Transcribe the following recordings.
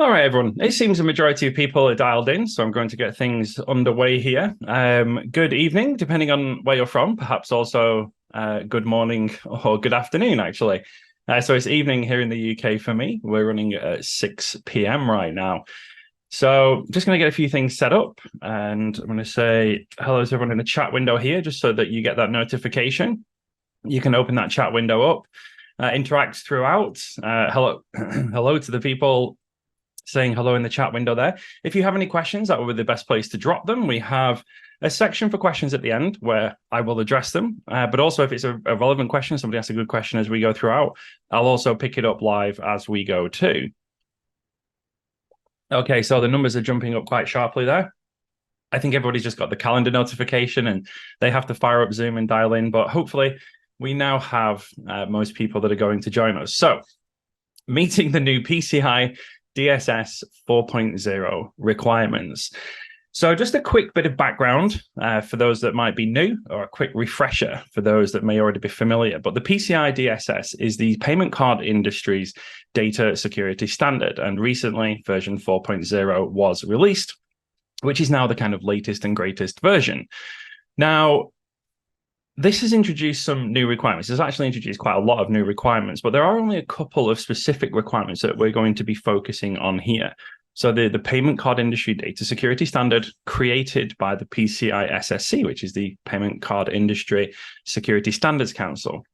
All right, everyone. It seems the majority of people are dialed in, so I'm going to get things underway here. Good evening, depending on where you're from. Perhaps also good morning or good afternoon, actually. So it's evening here in the UK for me. We're running at 6 p.m. right now. So just going to get a few things set up, and I'm going to say hello to everyone in the chat window here, just so that you get that notification. You can open that chat window up, interact throughout. Hello, hello to the people saying hello in the chat window there. If you have any questions, that would be the best place to drop them. We have a section for questions at the end where I will address them. But also if it's a relevant question, somebody asks a good question as we go throughout, I'll also pick it up live as we go too. Okay, so the numbers are jumping up quite sharply there. I think everybody's just got the calendar notification and they have to fire up Zoom and dial in, but hopefully we now have most people that are going to join us. So meeting the new PCI DSS 4.0 requirements. So just a quick bit of background for those that might be new, or a quick refresher for those that may already be familiar. But the PCI DSS is the payment card industry's data security standard. And recently, version 4.0 was released, which is now the kind of latest and greatest version. Now, this has introduced some new requirements. It's actually introduced quite a lot of new requirements, but there are only a couple of specific requirements that we're going to be focusing on here. So the payment card industry data security standard created by the PCI SSC, which is the Payment Card Industry Security Standards Council.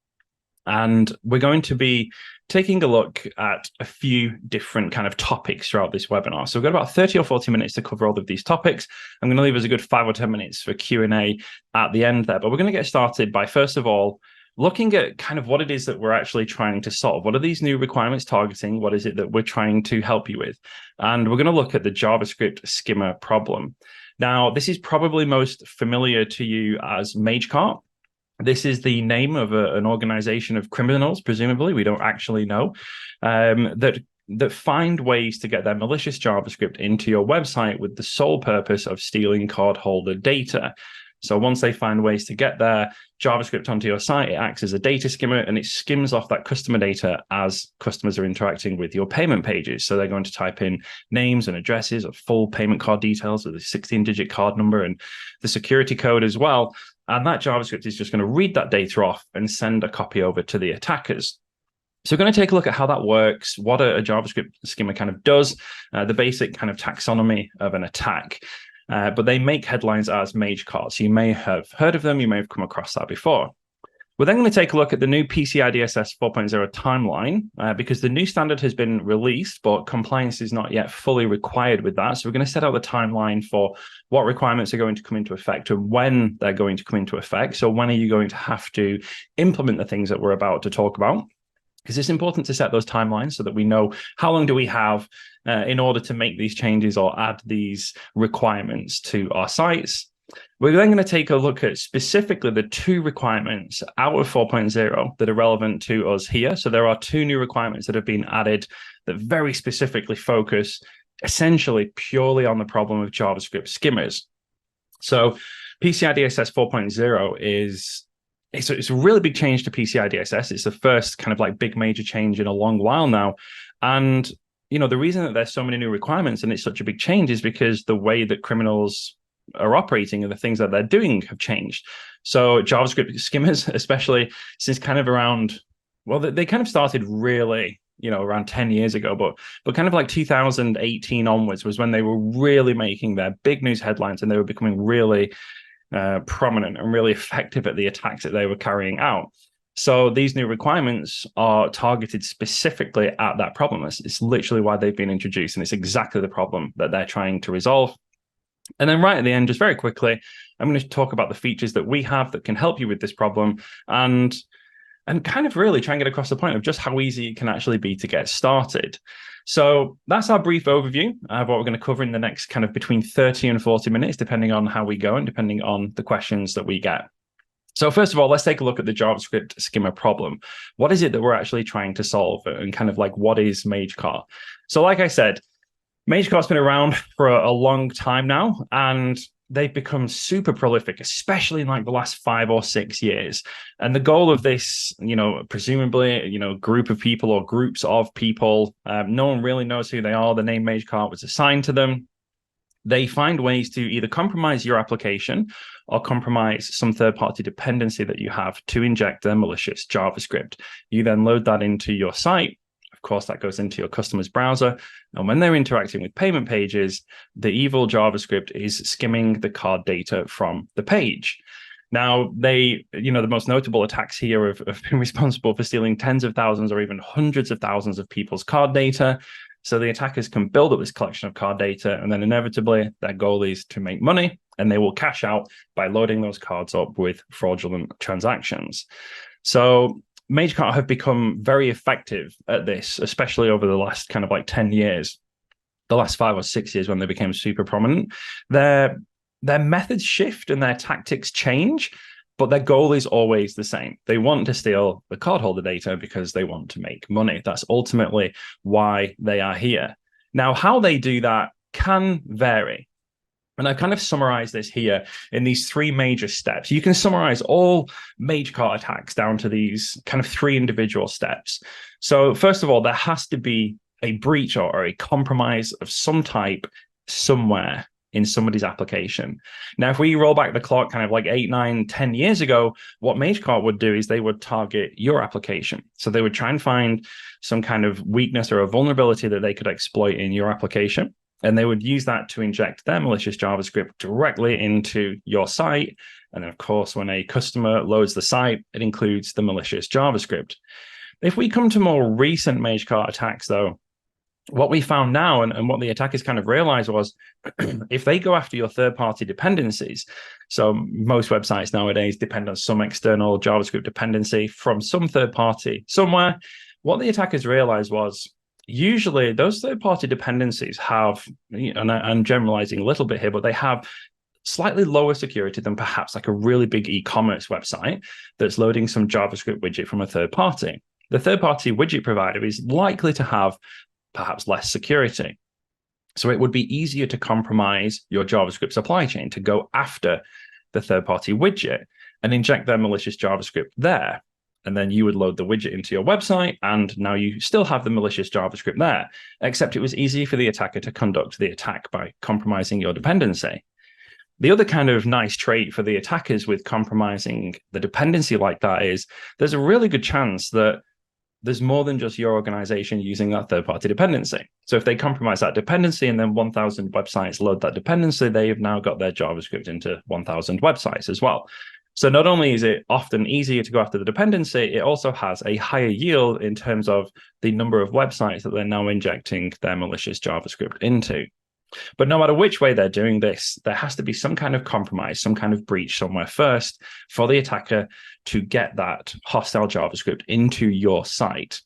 And we're going to be taking a look at a few different kind of topics throughout this webinar. So we've got about 30 or 40 minutes to cover all of these topics. I'm going to leave us a good 5 or 10 minutes for Q&A at the end there. But we're going to get started by, first of all, looking at kind of what it is that we're actually trying to solve. What are these new requirements targeting? What is it that we're trying to help you with? And we're going to look at the JavaScript skimmer problem. Now, this is probably most familiar to you as Magecart. This is the name of an organization of criminals, presumably, we don't actually know, that find ways to get their malicious JavaScript into your website with the sole purpose of stealing cardholder data. So once they find ways to get their JavaScript onto your site, it acts as a data skimmer and it skims off that customer data as customers are interacting with your payment pages. So they're going to type in names and addresses or full payment card details with a 16-digit card number and the security code as well. And that JavaScript is just going to read that data off and send a copy over to the attackers. So we're going to take a look at how that works, what a JavaScript skimmer kind of does, the basic kind of taxonomy of an attack. But they make headlines as Magecart. So you may have heard of them, you may have come across that before. We're then going to take a look at the new PCI DSS 4.0 timeline, because the new standard has been released, but compliance is not yet fully required with that. So we're going to set out the timeline for what requirements are going to come into effect and when they're going to come into effect. So when are you going to have to implement the things that we're about to talk about? Because it's important to set those timelines so that we know how long do we have in order to make these changes or add these requirements to our sites. We're then going to take a look at specifically the 2 requirements out of 4.0 that are relevant to us here. So there are 2 new requirements that have been added that very specifically focus essentially purely on the problem of JavaScript skimmers. So PCI DSS 4.0 it's a really big change to PCI DSS. It's the first kind of like big major change in a long while now. And, you know, the reason that there's so many new requirements and it's such a big change is because the way that criminals are operating and the things that they're doing have changed. So JavaScript skimmers, especially since kind of around, well, they kind of started really, you know, around 10 years ago, but kind of like 2018 onwards was when they were really making their big news headlines and they were becoming really prominent and really effective at the attacks that they were carrying out. So these new requirements are targeted specifically at that problem. It's literally why they've been introduced, and it's exactly the problem that they're trying to resolve. And then right at the end, just very quickly, I'm going to talk about the features that we have that can help you with this problem and kind of really try and get across the point of just how easy it can actually be to get started. So that's our brief overview of what we're going to cover in the next kind of between 30 and 40 minutes, depending on how we go and depending on the questions that we get. So first of all, let's take a look at the JavaScript skimmer problem. What is it that we're actually trying to solve and kind of like what is Magecart? So like I said, Magecart's been around for a long time now, and they've become super prolific, especially in like the last 5 or 6 years. And the goal of this, presumably, group of people or groups of people, no one really knows who they are. The name Magecart was assigned to them. They find ways to either compromise your application or compromise some third-party dependency that you have to inject their malicious JavaScript. You then load that into your site. Of course, that goes into your customer's browser. And when they're interacting with payment pages, the evil JavaScript is skimming the card data from the page. Now, the most notable attacks here have been responsible for stealing tens of thousands or even hundreds of thousands of people's card data. So the attackers can build up this collection of card data, and then inevitably their goal is to make money, and they will cash out by loading those cards up with fraudulent transactions. So Magecart have become very effective at this, especially over the last kind of like 10 years, the last 5 or 6 years when they became super prominent. Their methods shift and their tactics change, but their goal is always the same. They want to steal the cardholder data because they want to make money. That's ultimately why they are here. Now, how they do that can vary. And I've kind of summarized this here in these 3 major steps. You can summarize all Magecart attacks down to these kind of 3 individual steps. So first of all, there has to be a breach or a compromise of some type somewhere in somebody's application. Now, if we roll back the clock kind of like 8, 9, 10 years ago, what Magecart would do is they would target your application. So they would try and find some kind of weakness or a vulnerability that they could exploit in your application. And they would use that to inject their malicious JavaScript directly into your site. And then, of course, when a customer loads the site, it includes the malicious JavaScript. If we come to more recent Magecart attacks, though, what we found now and what the attackers kind of realized was if they go after your third-party dependencies, so most websites nowadays depend on some external JavaScript dependency from some third party somewhere, what the attackers realized was usually those third-party dependencies have, and I'm generalizing a little bit here, but they have slightly lower security than perhaps like a really big e-commerce website that's loading some JavaScript widget from a third party. The third-party widget provider is likely to have perhaps less security. So it would be easier to compromise your JavaScript supply chain, to go after the third-party widget and inject their malicious JavaScript there. And then you would load the widget into your website, and now you still have the malicious JavaScript there, except it was easy for the attacker to conduct the attack by compromising your dependency. The other kind of nice trait for the attackers with compromising the dependency like that is there's a really good chance that there's more than just your organization using that third-party dependency. So if they compromise that dependency and then 1,000 websites load that dependency, they have now got their JavaScript into 1,000 websites as well. So not only is it often easier to go after the dependency, it also has a higher yield in terms of the number of websites that they're now injecting their malicious JavaScript into. But no matter which way they're doing this, there has to be some kind of compromise, some kind of breach somewhere first for the attacker to get that hostile JavaScript into your site.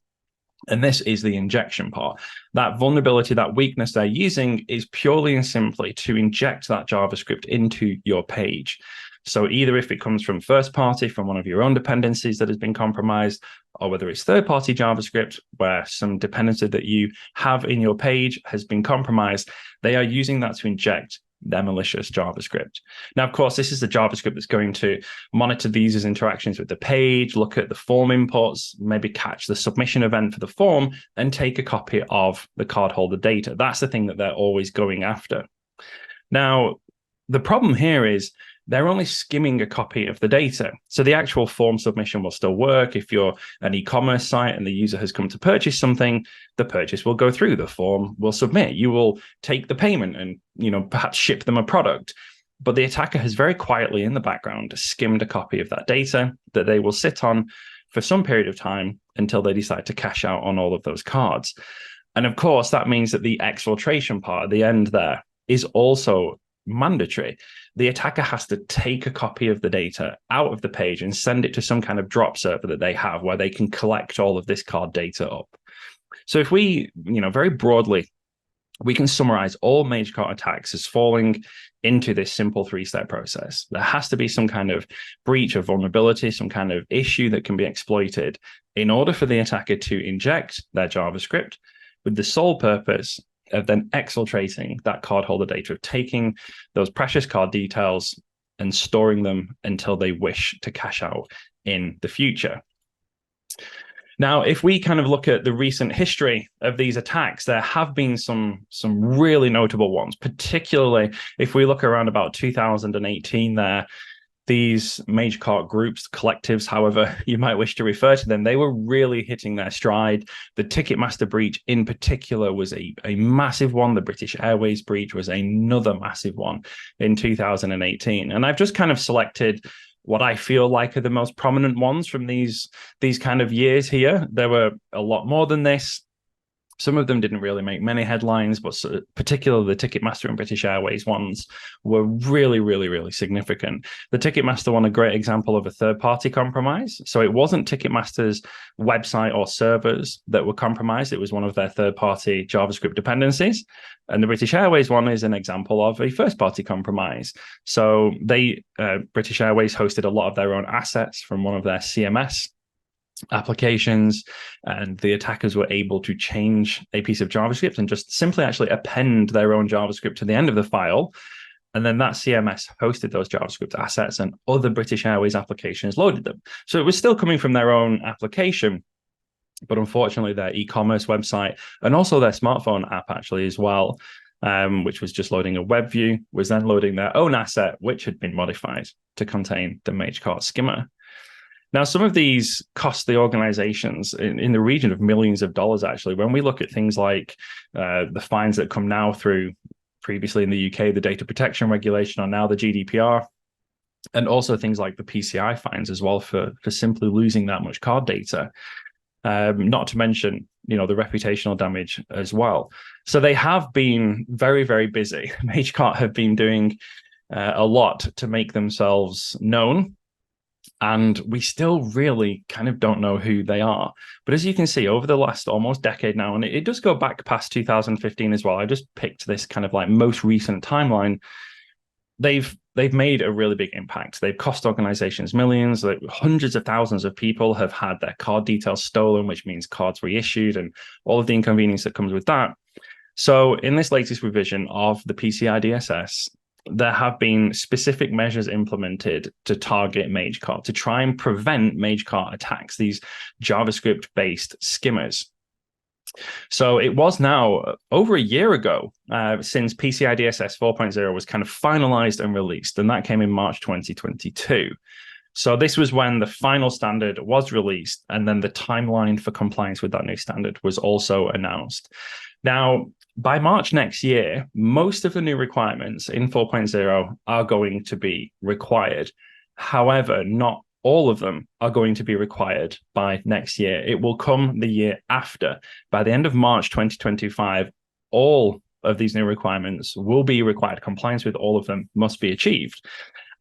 And this is the injection part. That vulnerability, that weakness they're using is purely and simply to inject that JavaScript into your page. So either if it comes from first party, from one of your own dependencies that has been compromised, or whether it's third party JavaScript, where some dependency that you have in your page has been compromised, they are using that to inject their malicious JavaScript. Now, of course, this is the JavaScript that's going to monitor the user's interactions with the page, look at the form inputs, maybe catch the submission event for the form, and take a copy of the cardholder data. That's the thing that they're always going after. Now, the problem here is they're only skimming a copy of the data. So the actual form submission will still work. If you're an e-commerce site and the user has come to purchase something, the purchase will go through, the form will submit. You will take the payment and, perhaps ship them a product. But the attacker has very quietly in the background skimmed a copy of that data that they will sit on for some period of time until they decide to cash out on all of those cards. And of course, that means that the exfiltration part at the end there is also mandatory. The attacker has to take a copy of the data out of the page and send it to some kind of drop server that they have where they can collect all of this card data up. So if we, very broadly, we can summarize all Magecart attacks as falling into this simple 3-step process. There has to be some kind of breach or vulnerability, some kind of issue that can be exploited in order for the attacker to inject their JavaScript with the sole purpose of then exfiltrating that cardholder data, of taking those precious card details and storing them until they wish to cash out in the future. Now, if we kind of look at the recent history of these attacks, there have been some really notable ones, particularly if we look around about 2018 there. These Magecart groups, collectives, however you might wish to refer to them, they were really hitting their stride. The Ticketmaster breach in particular was a massive one. The British Airways breach was another massive one in 2018. And I've just kind of selected what I feel like are the most prominent ones from these kind of years here. There were a lot more than this. Some of them didn't really make many headlines, but particularly the Ticketmaster and British Airways ones were really, really, really significant. The Ticketmaster one, a great example of a third-party compromise. So it wasn't Ticketmaster's website or servers that were compromised. It was one of their third-party JavaScript dependencies. And the British Airways one is an example of a first-party compromise. So British Airways hosted a lot of their own assets from one of their CMS applications, and the attackers were able to change a piece of JavaScript and just simply actually append their own JavaScript to the end of the file. And then that CMS hosted those JavaScript assets, and other British Airways applications loaded them. So it was still coming from their own application, but unfortunately their e-commerce website and also their smartphone app actually as well, which was just loading a web view, was then loading their own asset, which had been modified to contain the Magecart skimmer. Now, some of these cost the organizations in the region of millions of dollars, actually. When we look at things like the fines that come now through, previously in the UK, the data protection regulation, or now the GDPR, and also things like the PCI fines as well for simply losing that much card data, not to mention, the reputational damage as well. So they have been very, very busy. Magecart have been doing a lot to make themselves known. And we still really kind of don't know who they are. But as you can see, over the last almost decade now, and it does go back past 2015 as well, I just picked this kind of like most recent timeline, they've made a really big impact. They've cost organizations millions. Hundreds of thousands of people have had their card details stolen, which means cards reissued and all of the inconvenience that comes with that. So in this latest revision of the PCI DSS, there have been specific measures implemented to target Magecart, to try and prevent Magecart attacks, these JavaScript-based skimmers. So it was now over a year ago since PCI DSS 4.0 was kind of finalized and released, and that came in March 2022. So this was when the final standard was released, and then the timeline for compliance with that new standard was also announced. Now, by March next year, most of the new requirements in 4.0 are going to be required. However, not all of them are going to be required by next year. It will come the year after. By the end of March 2025, all of these new requirements will be required. Compliance with all of them must be achieved.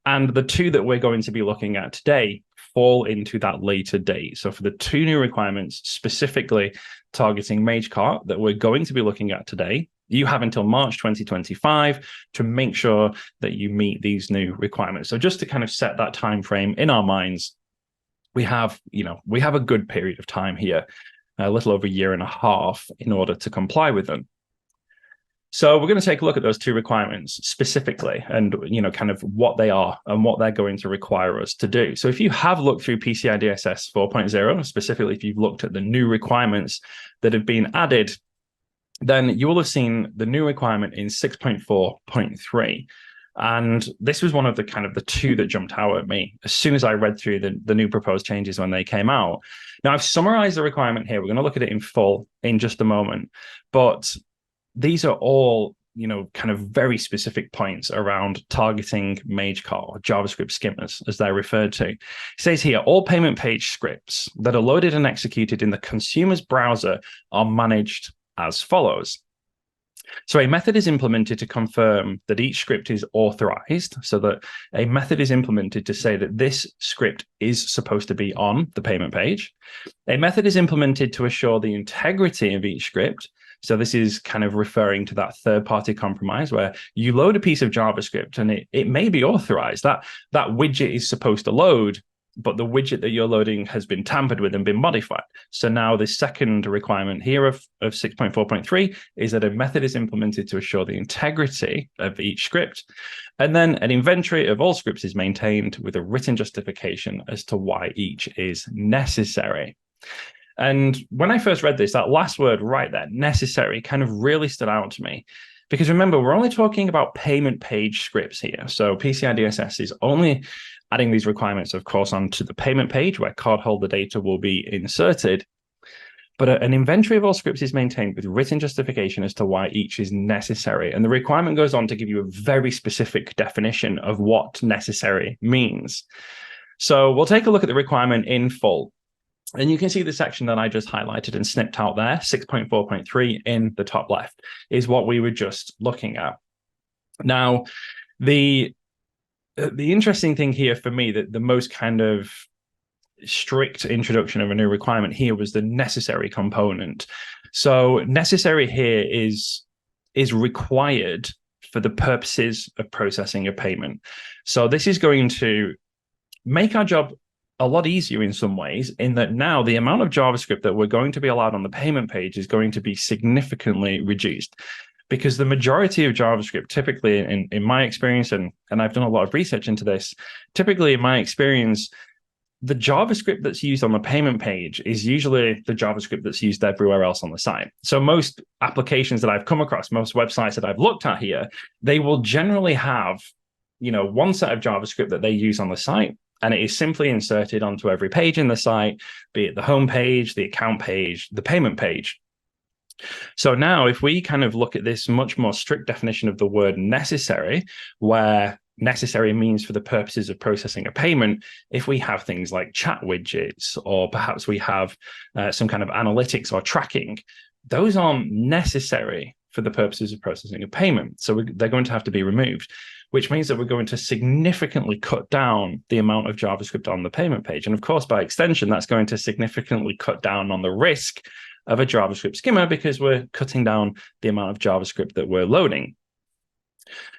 And the two that we're going to be looking at today fall into that later date. So for the two new requirements specifically targeting Magecart that we're going to be looking at today, you have until March 2025 to make sure that you meet these new requirements. So just to kind of set that time frame in our minds, we have a good period of time here, a little over a year and a half in order to comply with them. So we're going to take a look at those two requirements specifically and, kind of what they are and what they're going to require us to do. So if you have looked through PCI DSS 4.0, specifically if you've looked at the new requirements that have been added, then you will have seen the new requirement in 6.4.3. And this was one of the two that jumped out at me as soon as I read through the new proposed changes when they came out. Now, I've summarized the requirement here. We're going to look at it in full in just a moment. But these are all, kind of very specific points around targeting Magecart or JavaScript skimmers, as they're referred to. It says here, all payment page scripts that are loaded and executed in the consumer's browser are managed as follows. So a method is implemented to confirm that each script is authorized, so that a method is implemented to say that this script is supposed to be on the payment page. A method is implemented to assure the integrity of each script. So this is kind of referring to that third-party compromise where you load a piece of JavaScript and it may be authorized. That widget is supposed to load, but the widget that you're loading has been tampered with and been modified. So now the second requirement here of 6.4.3 is that a method is implemented to assure the integrity of each script. And then an inventory of all scripts is maintained with a written justification as to why each is necessary. And when I first read this, that last word right there, necessary, kind of really stood out to me. Because remember, we're only talking about payment page scripts here. So PCI DSS is only adding these requirements, of course, onto the payment page where cardholder data will be inserted. But an inventory of all scripts is maintained with written justification as to why each is necessary. And the requirement goes on to give you a very specific definition of what necessary means. So we'll take a look at the requirement in full. And you can see the section that I just highlighted and snipped out there, 6.4.3 in the top left, is what we were just looking at. Now, the interesting thing here for me, that the most kind of strict introduction of a new requirement here was the necessary component. So necessary here is required for the purposes of processing a payment. So this is going to make our job a lot easier in some ways, in that now the amount of JavaScript that we're going to be allowed on the payment page is going to be significantly reduced. Because the majority of JavaScript, typically in my experience, and I've done a lot of research into this, typically in my experience, the JavaScript that's used on the payment page is usually the JavaScript that's used everywhere else on the site. So most applications that I've come across, most websites that I've looked at here, they will generally have, one set of JavaScript that they use on the site, and it is simply inserted onto every page in the site, be it the home page, the account page, the payment page. So now if we kind of look at this much more strict definition of the word necessary, where necessary means for the purposes of processing a payment, if we have things like chat widgets, or perhaps we have some kind of analytics or tracking, those aren't necessary for the purposes of processing a payment. So they're going to have to be removed, which means that we're going to significantly cut down the amount of JavaScript on the payment page. And of course, by extension, that's going to significantly cut down on the risk of a JavaScript skimmer, because we're cutting down the amount of JavaScript that we're loading.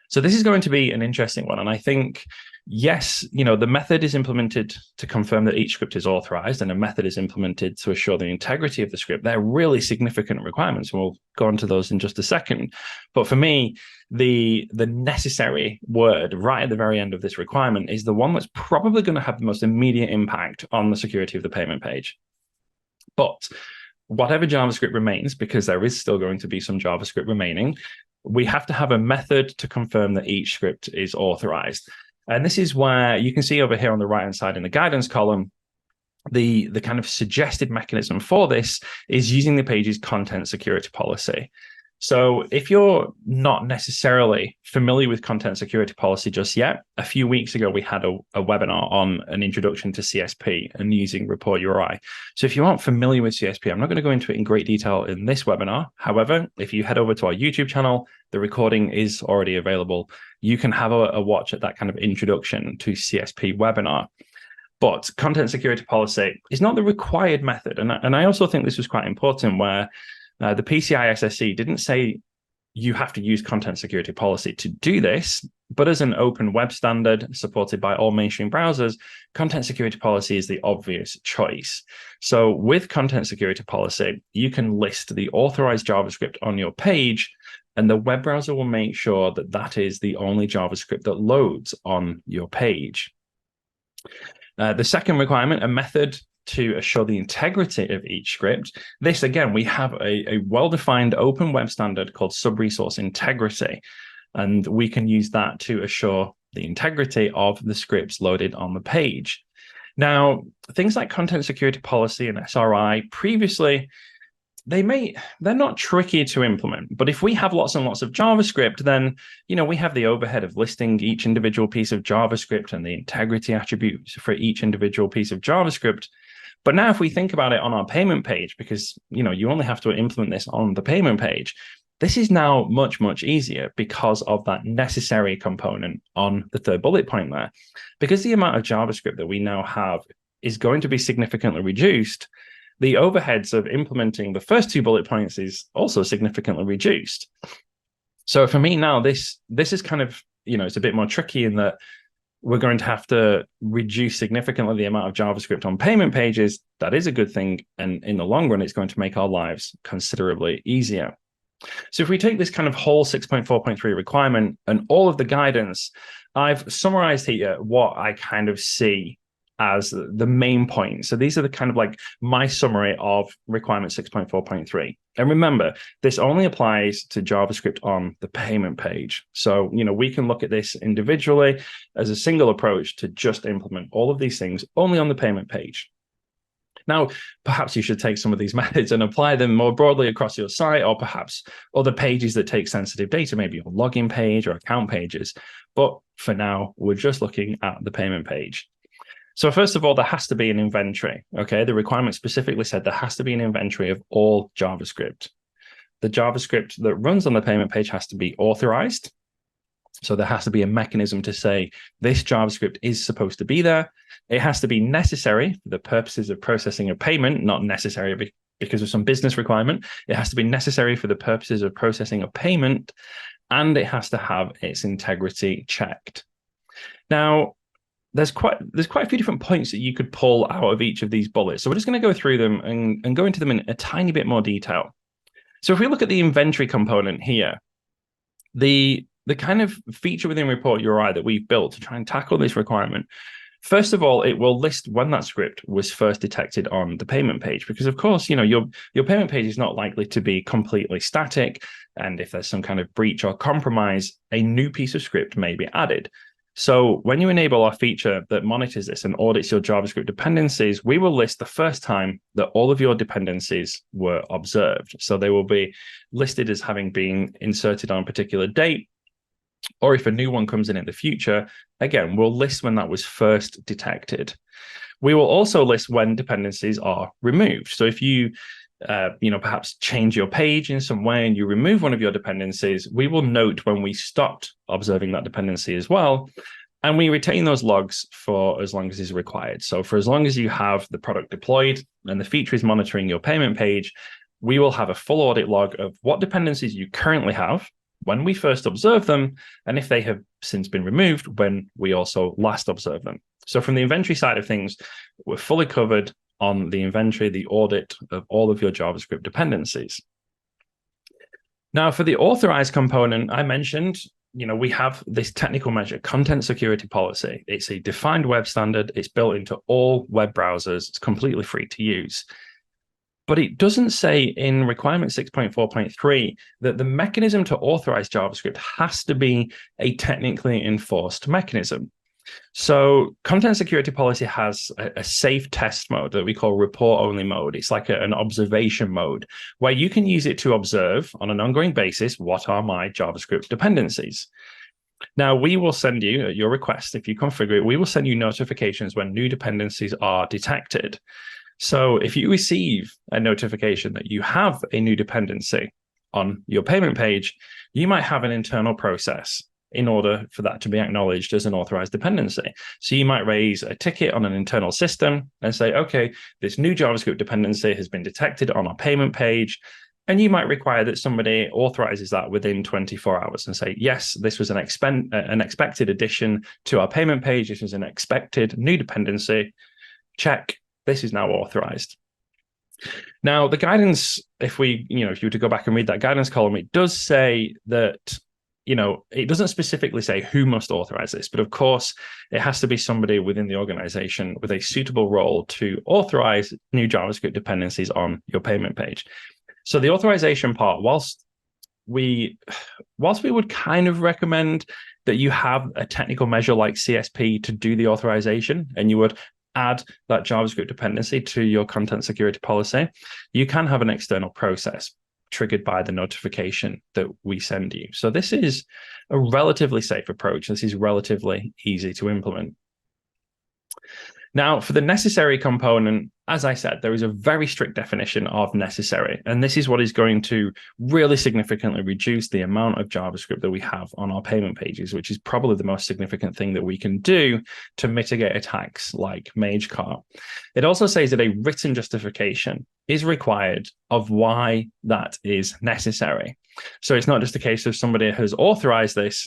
So this is going to be an interesting one. And I think, yes, the method is implemented to confirm that each script is authorized, and a method is implemented to assure the integrity of the script. They're really significant requirements, and we'll go into those in just a second. But for me, the necessary word right at the very end of this requirement is the one that's probably going to have the most immediate impact on the security of the payment page. But whatever JavaScript remains, because there is still going to be some JavaScript remaining, we have to have a method to confirm that each script is authorized. And this is where you can see over here on the right-hand side in the guidance column, the kind of suggested mechanism for this is using the page's content security policy. So if you're not necessarily familiar with content security policy just yet, a few weeks ago, we had a webinar on an introduction to CSP and using Report URI. So if you aren't familiar with CSP, I'm not going to go into it in great detail in this webinar. However, if you head over to our YouTube channel, the recording is already available. You can have a watch at that kind of introduction to CSP webinar. But content security policy is not the required method. And I also think this was quite important, where the PCI SSC didn't say you have to use content security policy to do this, but as an open web standard supported by all mainstream browsers, content security policy is the obvious choice. So with content security policy, you can list the authorized JavaScript on your page, and the web browser will make sure that that is the only JavaScript that loads on your page. The second requirement, a method to assure the integrity of each script. This, again, we have a well-defined open web standard called sub-resource integrity, and we can use that to assure the integrity of the scripts loaded on the page. Now, things like content security policy and SRI, previously, they're not tricky to implement, but if we have lots and lots of JavaScript, then, we have the overhead of listing each individual piece of JavaScript and the integrity attributes for each individual piece of JavaScript. But now if we think about it on our payment page, because, you only have to implement this on the payment page, this is now much, much easier because of that necessary component on the third bullet point there. Because the amount of JavaScript that we now have is going to be significantly reduced, the overheads of implementing the first two bullet points is also significantly reduced. So for me now, this is kind of, it's a bit more tricky in that we're going to have to reduce significantly the amount of JavaScript on payment pages. That is a good thing. And in the long run, it's going to make our lives considerably easier. So if we take this kind of whole 6.4.3 requirement and all of the guidance, I've summarized here what I kind of see as the main point. So these are the kind of like my summary of requirement 6.4.3. And remember, this only applies to JavaScript on the payment page. So, we can look at this individually as a single approach to just implement all of these things only on the payment page. Now, perhaps you should take some of these methods and apply them more broadly across your site, or perhaps other pages that take sensitive data, maybe your login page or account pages. But for now, we're just looking at the payment page. So first of all, there has to be an inventory. Okay, the requirement specifically said there has to be an inventory of all JavaScript. The JavaScript that runs on the payment page has to be authorized. So there has to be a mechanism to say this JavaScript is supposed to be there. It has to be necessary for the purposes of processing a payment, not necessary because of some business requirement. It has to be necessary for the purposes of processing a payment, and it has to have its integrity checked. Now, there's quite a few different points that you could pull out of each of these bullets. So we're just going to go through them and go into them in a tiny bit more detail. So if we look at the inventory component here, the kind of feature within Report URI that we've built to try and tackle this requirement, first of all, it will list when that script was first detected on the payment page, because of course, your payment page is not likely to be completely static. And if there's some kind of breach or compromise, a new piece of script may be added. So when you enable our feature that monitors this and audits your JavaScript dependencies, we will list the first time that all of your dependencies were observed. So they will be listed as having been inserted on a particular date, or if a new one comes in the future, again, we'll list when that was first detected. We will also list when dependencies are removed. So if you perhaps change your page in some way and you remove one of your dependencies, we will note when we stopped observing that dependency as well. And we retain those logs for as long as is required. So for as long as you have the product deployed and the feature is monitoring your payment page, we will have a full audit log of what dependencies you currently have, when we first observed them, and if they have since been removed, when we also last observed them. So from the inventory side of things, we're fully covered on the inventory, the audit of all of your JavaScript dependencies. Now, for the authorized component, I mentioned, we have this technical measure, content security policy. It's a defined web standard. It's built into all web browsers. It's completely free to use. But it doesn't say in requirement 6.4.3 that the mechanism to authorize JavaScript has to be a technically enforced mechanism. So content security policy has a safe test mode that we call report only mode. It's like an observation mode where you can use it to observe on an ongoing basis, what are my JavaScript dependencies? Now, we will send you, at your request, if you configure it, we will send you notifications when new dependencies are detected. So if you receive a notification that you have a new dependency on your payment page, you might have an internal process in order for that to be acknowledged as an authorized dependency. So you might raise a ticket on an internal system and say, okay, this new JavaScript dependency has been detected on our payment page. And you might require that somebody authorizes that within 24 hours and say, yes, this was an expected addition to our payment page. This was an expected new dependency. Check, this is now authorized. Now, the guidance, if you were to go back and read that guidance column, it does say that it doesn't specifically say who must authorize this, but of course, it has to be somebody within the organization with a suitable role to authorize new JavaScript dependencies on your payment page. So the authorization part, whilst we would kind of recommend that you have a technical measure like CSP to do the authorization, and you would add that JavaScript dependency to your content security policy, you can have an external process triggered by the notification that we send you. So this is a relatively safe approach. This is relatively easy to implement. Now, for the necessary component, as I said, there is a very strict definition of necessary, and this is what is going to really significantly reduce the amount of JavaScript that we have on our payment pages, which is probably the most significant thing that we can do to mitigate attacks like Magecart. It also says that a written justification is required of why that is necessary. So it's not just a case of somebody has authorized this.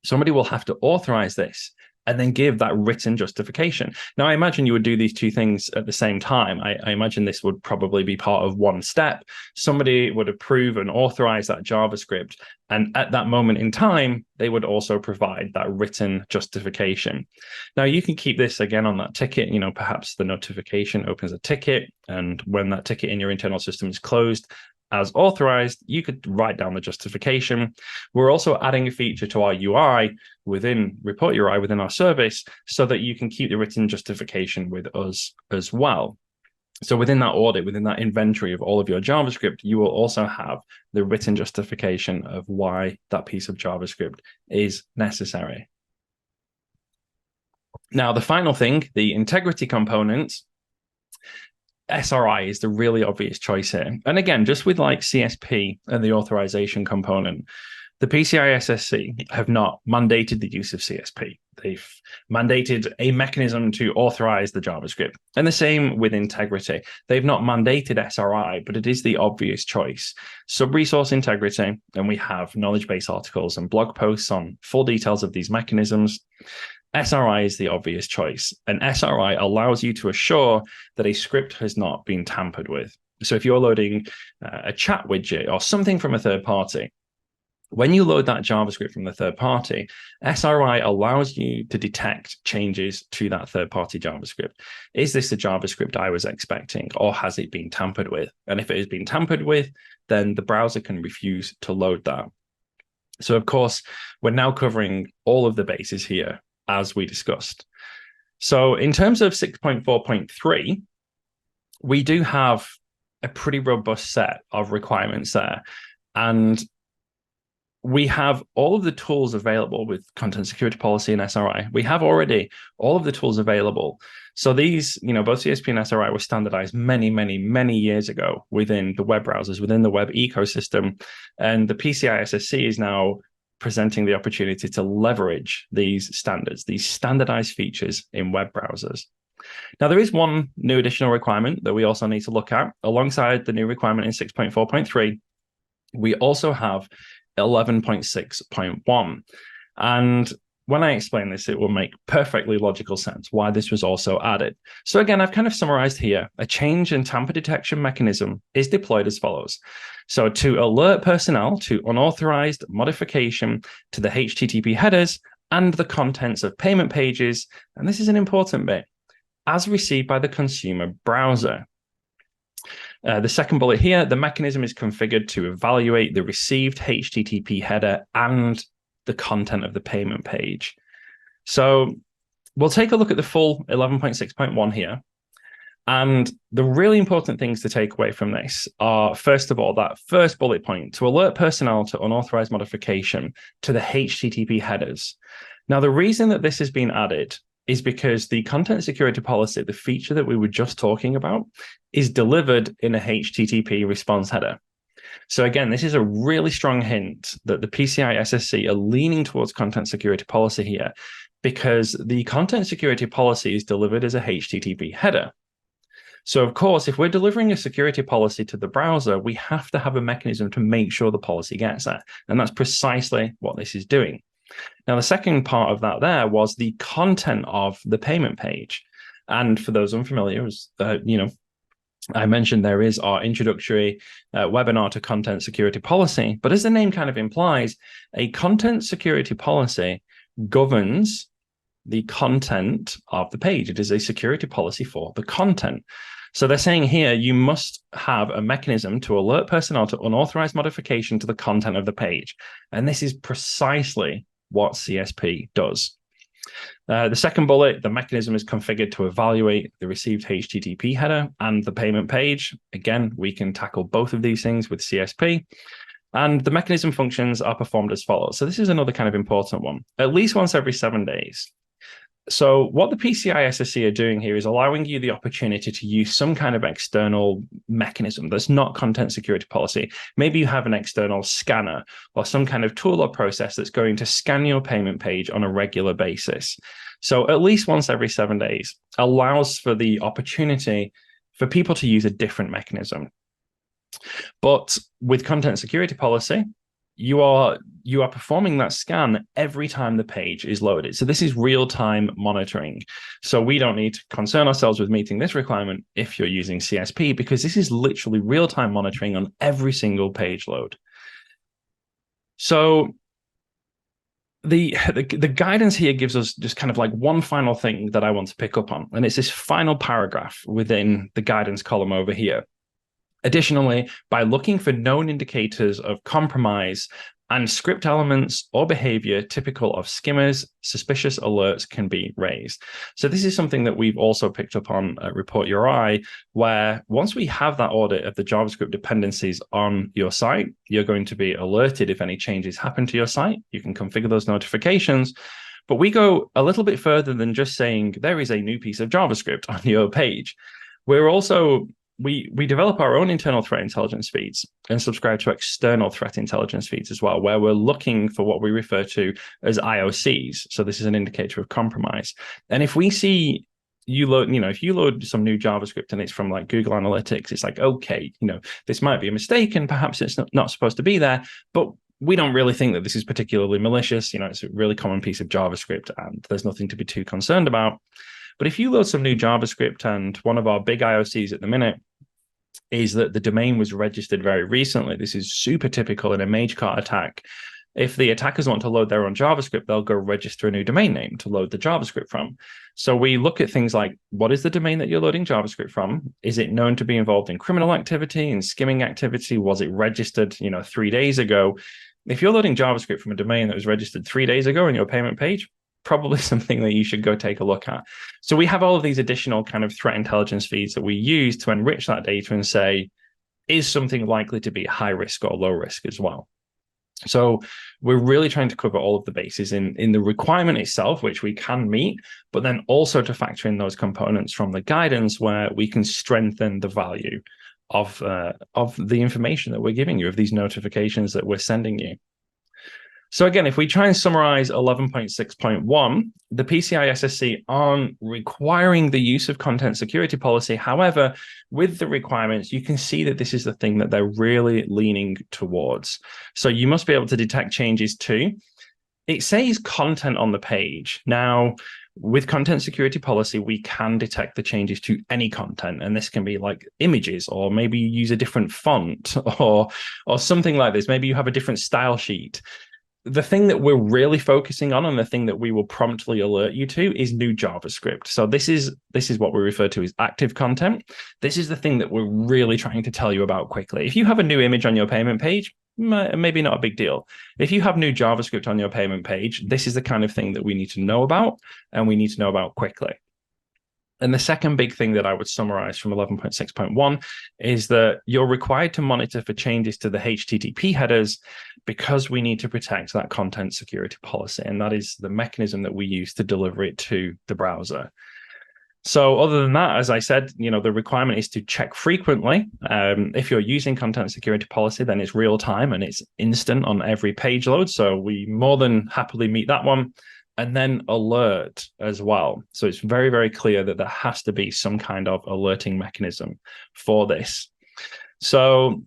Somebody will have to authorize this and then give that written justification. Now, I imagine you would do these two things at the same time. I imagine this would probably be part of one step. Somebody would approve and authorize that JavaScript, and at that moment in time, they would also provide that written justification. Now, you can keep this again on that ticket. Perhaps the notification opens a ticket, and when that ticket in your internal system is closed, as authorized, you could write down the justification. We're also adding a feature to our UI within Report URI, within our service, so that you can keep the written justification with us as well. So within that audit, within that inventory of all of your JavaScript, you will also have the written justification of why that piece of JavaScript is necessary. Now, the final thing, the integrity component, SRI is the really obvious choice here. And again, just with like CSP and the authorization component, the PCI SSC have not mandated the use of CSP. They've mandated a mechanism to authorize the JavaScript. And the same with integrity. They've not mandated SRI, but it is the obvious choice. Sub-resource integrity, and we have knowledge base articles and blog posts on full details of these mechanisms. SRI is the obvious choice, and SRI allows you to assure that a script has not been tampered with. So if you're loading a chat widget or something from a third party, when you load that JavaScript from the third party, SRI allows you to detect changes to that third-party JavaScript. Is this the JavaScript I was expecting, or has it been tampered with? And if it has been tampered with, then the browser can refuse to load that. So of course, we're now covering all of the bases here, as we discussed. So in terms of 6.4.3, we do have a pretty robust set of requirements there. And we have all of the tools available with content security policy and SRI. We have already all of the tools available. So these, both CSP and SRI were standardized many, many, many years ago within the web browsers, within the web ecosystem. And the PCI SSC is now presenting the opportunity to leverage these standards, these standardized features in web browsers. Now, there is one new additional requirement that we also need to look at. Alongside the new requirement in 6.4.3, we also have 11.6.1. And when I explain this, it will make perfectly logical sense why this was also added. So again, I've kind of summarized here, a change in tamper detection mechanism is deployed as follows. So to alert personnel to unauthorized modification to the HTTP headers and the contents of payment pages, and this is an important bit, as received by the consumer browser. The second bullet here, the mechanism is configured to evaluate the received HTTP header and the content of the payment page. So we'll take a look at the full 11.6.1 here. And the really important things to take away from this are, first of all, that first bullet point, to alert personnel to unauthorized modification to the HTTP headers. Now, the reason that this has been added is because the content security policy, the feature that we were just talking about, is delivered in a HTTP response header. So again, this is a really strong hint that the PCI SSC are leaning towards content security policy here, because the content security policy is delivered as a HTTP header. So of course, if we're delivering a security policy to the browser, we have to have a mechanism to make sure the policy gets there. And that's precisely what this is doing. Now, the second part of that there was the content of the payment page. And for those unfamiliar, I mentioned there is our introductory webinar to content security policy. But as the name kind of implies, a content security policy governs the content of the page. It is a security policy for the content. So they're saying here, you must have a mechanism to alert personnel to unauthorized modification to the content of the page. And this is precisely what CSP does. The second bullet, the mechanism is configured to evaluate the received HTTP header and the payment page. Again, we can tackle both of these things with CSP. And the mechanism functions are performed as follows. So this is another kind of important one, at least once every 7 days. So what the PCI SSC are doing here is allowing you the opportunity to use some kind of external mechanism that's not content security policy. Maybe you have an external scanner or some kind of tool or process that's going to scan your payment page on a regular basis. So at least once every 7 days allows for the opportunity for people to use a different mechanism. But with content security policy, you are you are performing that scan every time the page is loaded. So this is real-time monitoring. So we don't need to concern ourselves with meeting this requirement if you're using CSP, because this is literally real-time monitoring on every single page load. So the guidance here gives us just kind of like one final thing that I want to pick up on, and it's this final paragraph within the guidance column over here. Additionally, by looking for known indicators of compromise and script elements or behavior typical of skimmers, suspicious alerts can be raised. So this is something that we've also picked up on at Report URI, where once we have that audit of the JavaScript dependencies on your site, you're going to be alerted if any changes happen to your site. You can configure those notifications. But we go a little bit further than just saying there is a new piece of JavaScript on your page. We're also we develop our own internal threat intelligence feeds and subscribe to external threat intelligence feeds as well, where we're looking for what we refer to as IOCs. So this is an indicator of compromise. And if we see you load, if you load some new JavaScript and it's from like Google Analytics, it's like, okay, this might be a mistake and perhaps it's not supposed to be there, but we don't really think that this is particularly malicious. It's a really common piece of JavaScript and there's nothing to be too concerned about. But if you load some new JavaScript, and one of our big IOCs at the minute is that the domain was registered very recently. This is super typical in a Magecart attack. If the attackers want to load their own JavaScript, they'll go register a new domain name to load the JavaScript from. So we look at things like, what is the domain that you're loading JavaScript from? Is it known to be involved in criminal activity and skimming activity? Was it registered, 3 days ago? If you're loading JavaScript from a domain that was registered 3 days ago on your payment page, probably something that you should go take a look at. So we have all of these additional kind of threat intelligence feeds that we use to enrich that data and say, is something likely to be high risk or low risk as well? So we're really trying to cover all of the bases in the requirement itself, which we can meet, but then also to factor in those components from the guidance where we can strengthen the value of the information that we're giving you, of these notifications that we're sending you. So again, if we try and summarize 11.6.1, the PCI SSC aren't requiring the use of content security policy. However, with the requirements, you can see that this is the thing that they're really leaning towards. So you must be able to detect changes too. It says content on the page. Now, with content security policy, we can detect the changes to any content, and this can be like images, or maybe you use a different font or something like this. Maybe you have a different style sheet. The thing that we're really focusing on, and the thing that we will promptly alert you to, is new JavaScript. So this is what we refer to as active content. This is the thing that we're really trying to tell you about quickly. If you have a new image on your payment page, maybe not a big deal. If you have new JavaScript on your payment page, this is the kind of thing that we need to know about, and we need to know about quickly. And the second big thing that I would summarize from 11.6.1 is that you're required to monitor for changes to the HTTP headers because we need to protect that content security policy. And that is the mechanism that we use to deliver it to the browser. So other than that, as I said, the requirement is to check frequently. If you're using content security policy, then it's real time and it's instant on every page load. So we more than happily meet that one. And then alert as well. So it's very, very clear that there has to be some kind of alerting mechanism for this. So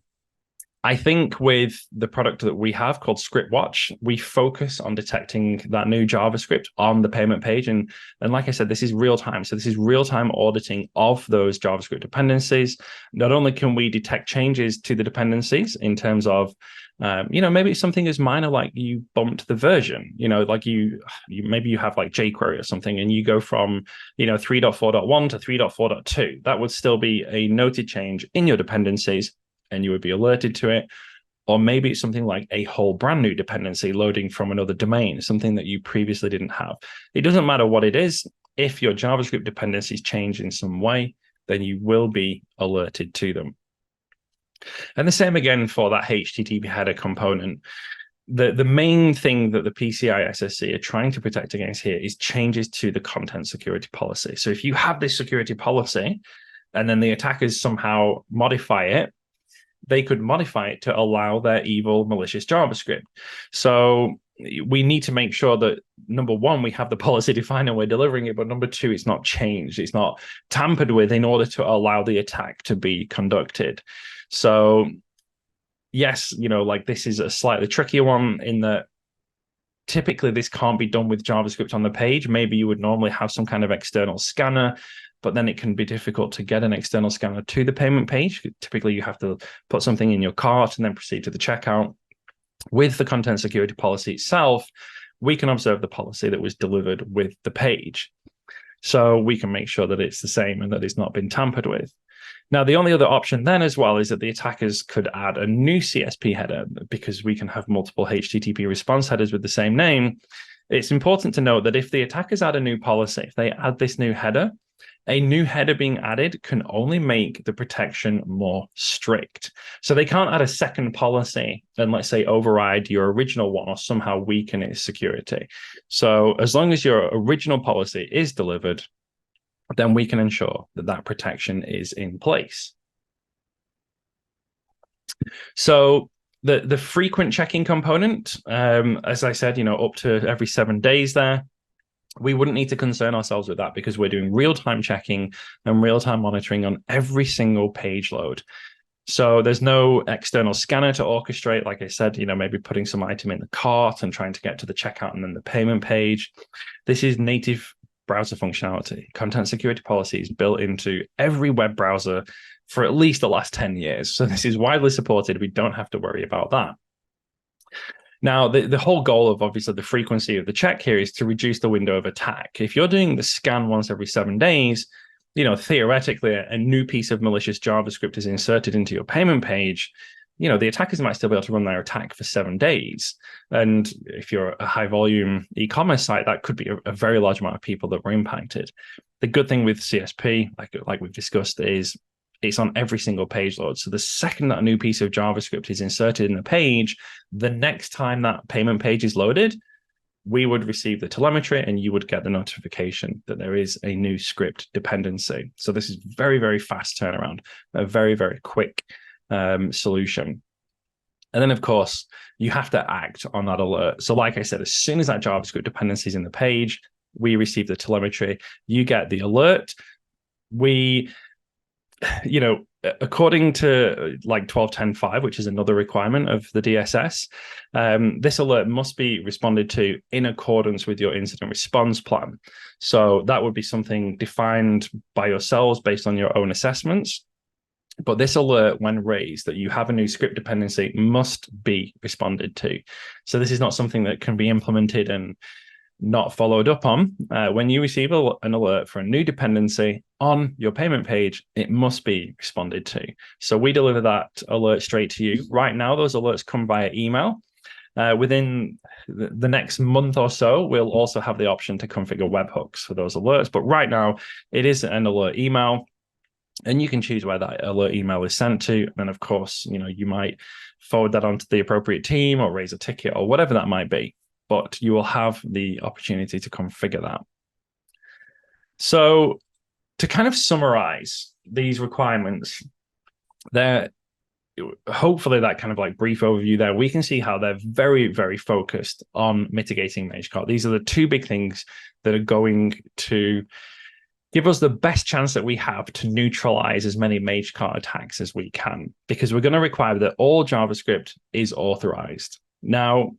I think with the product that we have called ScriptWatch, we focus on detecting that new JavaScript on the payment page. And like I said, this is real time. So this is real time auditing of those JavaScript dependencies. Not only can we detect changes to the dependencies in terms of, maybe it's something as minor like you bumped the version, like maybe you have like jQuery or something and you go from, 3.4.1 to 3.4.2. That would still be a noted change in your dependencies, and you would be alerted to it. Or maybe it's something like a whole brand new dependency loading from another domain, something that you previously didn't have. It doesn't matter what it is. If your JavaScript dependencies change in some way, then you will be alerted to them. And the same again for that HTTP header component. The main thing that the PCI SSC are trying to protect against here is changes to the content security policy. So if you have this security policy and then the attackers somehow modify it, they could modify it to allow their evil, malicious JavaScript. So we need to make sure that, number one, we have the policy defined and we're delivering it, but number two, it's not changed. It's not tampered with in order to allow the attack to be conducted. So yes, like this is a slightly trickier one in that typically this can't be done with JavaScript on the page. Maybe you would normally have some kind of external scanner, but then it can be difficult to get an external scanner to the payment page. Typically, you have to put something in your cart and then proceed to the checkout. With the content security policy itself, we can observe the policy that was delivered with the page. So we can make sure that it's the same and that it's not been tampered with. Now, the only other option then as well is that the attackers could add a new CSP header, because we can have multiple HTTP response headers with the same name. It's important to note that if the attackers add a new policy, if they add this new header, a new header being added can only make the protection more strict. So they can't add a second policy and, let's say, override your original one or somehow weaken its security. So as long as your original policy is delivered, then we can ensure that that protection is in place. So the frequent checking component, as I said, up to every 7 days there, we wouldn't need to concern ourselves with that because we're doing real-time checking and real-time monitoring on every single page load. So there's no external scanner to orchestrate, like I said, maybe putting some item in the cart and trying to get to the checkout and then the payment page. This is native browser functionality. Content security policies built into every web browser for at least the last 10 years. So this is widely supported. We don't have to worry about that. Now, the whole goal of obviously the frequency of the check here is to reduce the window of attack. If you're doing the scan once every 7 days, theoretically, a new piece of malicious JavaScript is inserted into your payment page. The attackers might still be able to run their attack for 7 days. And if you're a high volume e-commerce site, that could be a very large amount of people that were impacted. The good thing with CSP, like we've discussed, is it's on every single page load. So the second that a new piece of JavaScript is inserted in the page, the next time that payment page is loaded, we would receive the telemetry and you would get the notification that there is a new script dependency. So this is very, very fast turnaround, a very, very quick solution. And then, of course, you have to act on that alert. So like I said, as soon as that JavaScript dependency is in the page, we receive the telemetry, you get the alert. We, according to like 12.10.5, which is another requirement of the DSS, this alert must be responded to in accordance with your incident response plan. So that would be something defined by yourselves based on your own assessments. But this alert, when raised that you have a new script dependency, must be responded to. So this is not something that can be implemented and not followed up on. When you receive an alert for a new dependency on your payment page, it must be responded to. So we deliver that alert straight to you. Right now, those alerts come via email. Within the next month or so, we'll also have the option to configure webhooks for those alerts. But right now, it is an alert email. And you can choose where that alert email is sent to. And of course, you might forward that onto the appropriate team or raise a ticket or whatever that might be. But you will have the opportunity to configure that. So to kind of summarize these requirements, hopefully that kind of like brief overview there, we can see how they're very, very focused on mitigating Magecart. These are the two big things that are going to give us the best chance that we have to neutralize as many Magecart attacks as we can, because we're going to require that all JavaScript is authorized. Now,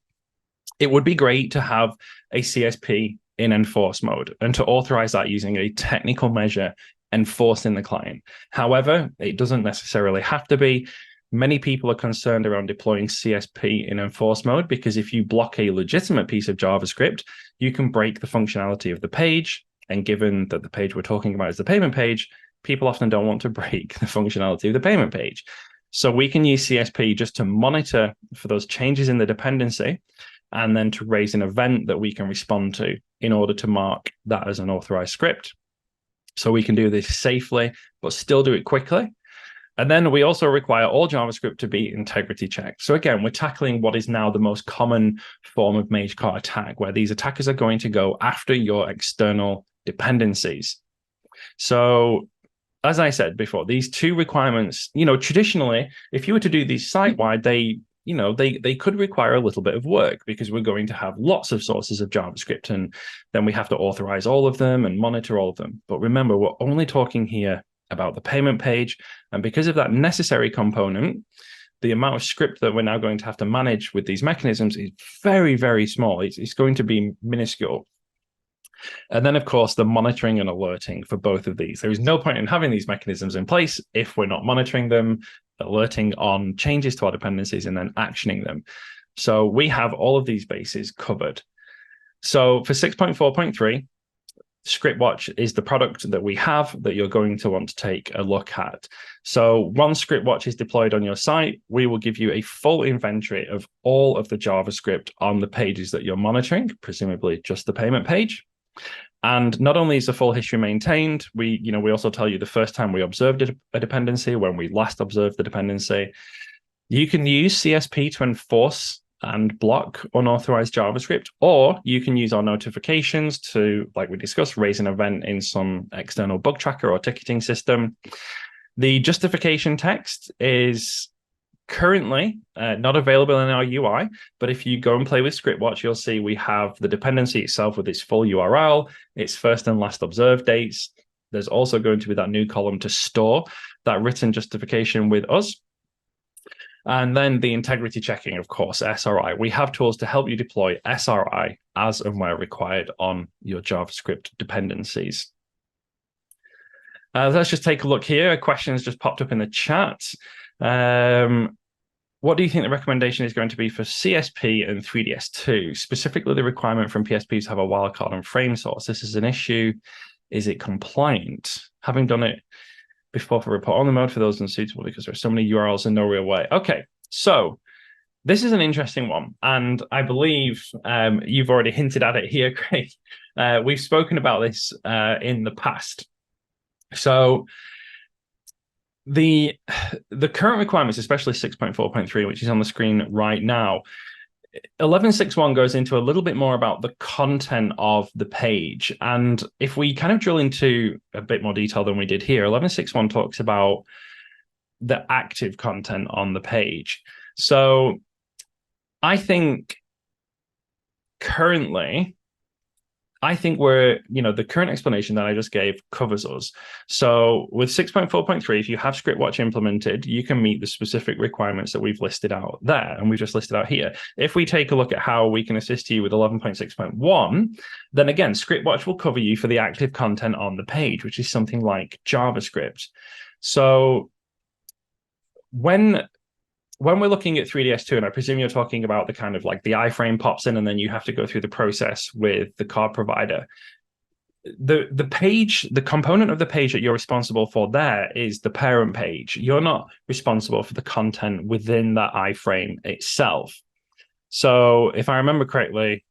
it would be great to have a CSP in enforce mode and to authorize that using a technical measure enforced in the client. However, it doesn't necessarily have to be. Many people are concerned around deploying CSP in enforce mode because if you block a legitimate piece of JavaScript, you can break the functionality of the page. And given that the page we're talking about is the payment page, people often don't want to break the functionality of the payment page. So we can use CSP just to monitor for those changes in the dependency and then to raise an event that we can respond to in order to mark that as an authorized script. So we can do this safely, but still do it quickly. And then we also require all JavaScript to be integrity checked. So again, we're tackling what is now the most common form of Magecart attack, where these attackers are going to go after your external dependencies. So as I said before, these two requirements, traditionally, if you were to do these site-wide, they could require a little bit of work because we're going to have lots of sources of JavaScript and then we have to authorize all of them and monitor all of them. But remember, we're only talking here about the payment page. And because of that necessary component, the amount of script that we're now going to have to manage with these mechanisms is very, very small. It's going to be minuscule. And then, of course, the monitoring and alerting for both of these. There is no point in having these mechanisms in place if we're not monitoring them, alerting on changes to our dependencies, and then actioning them. So we have all of these bases covered. So for 6.4.3, ScriptWatch is the product that we have that you're going to want to take a look at. So once ScriptWatch is deployed on your site, we will give you a full inventory of all of the JavaScript on the pages that you're monitoring, presumably just the payment page. And not only is the full history maintained, we also tell you the first time we observed a dependency, when we last observed the dependency. You can use CSP to enforce and block unauthorized JavaScript, or you can use our notifications to, like we discussed, raise an event in some external bug tracker or ticketing system. The justification text is currently not available in our UI, but if you go and play with ScriptWatch, you'll see we have the dependency itself with its full URL, its first and last observed dates. There's also going to be that new column to store that written justification with us. And then the integrity checking, of course, SRI. We have tools to help you deploy SRI as and where required on your JavaScript dependencies. Let's just take a look here. A question has just popped up in the chat. What do you think the recommendation is going to be for CSP and 3DS2, specifically the requirement from PSPs to have a wildcard and frame source? This is an issue. Is it compliant? Having done it before for report only mode for those unsuitable because there are so many URLs in no real way. Okay, so this is an interesting one, and I believe you've already hinted at it here, Craig. We've spoken about this in the past. So the current requirements, especially 6.4.3, which is on the screen right now, 11.6.1 goes into a little bit more about the content of the page. And if we kind of drill into a bit more detail than we did here, 11.6.1 talks about the active content on the page. So I think currently, the current explanation that I just gave covers us. So with 6.4.3, if you have ScriptWatch implemented, you can meet the specific requirements that we've listed out there, and we've just listed out here. If we take a look at how we can assist you with 11.6.1, then again, ScriptWatch will cover you for the active content on the page, which is something like JavaScript. So when we're looking at 3DS2, and I presume you're talking about the kind of like the iframe pops in and then you have to go through the process with the card provider. The page, the component of the page that you're responsible for there is the parent page. You're not responsible for the content within that iframe itself. So if I remember correctly,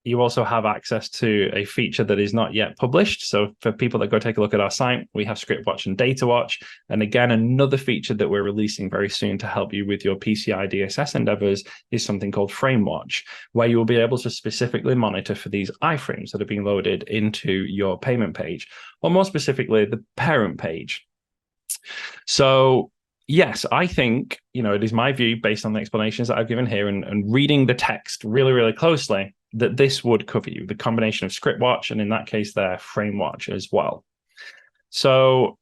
you also have access to a feature that is not yet published. So for people that go take a look at our site, we have ScriptWatch and DataWatch. And again, another feature that we're releasing very soon to help you with your PCI DSS endeavors is something called FrameWatch, where you will be able to specifically monitor for these iframes that are being loaded into your payment page, or more specifically, the parent page. So yes, I think, it is my view based on the explanations that I've given here and reading the text really, really closely, that this would cover you, the combination of ScriptWatch and in that case there, FrameWatch as well. So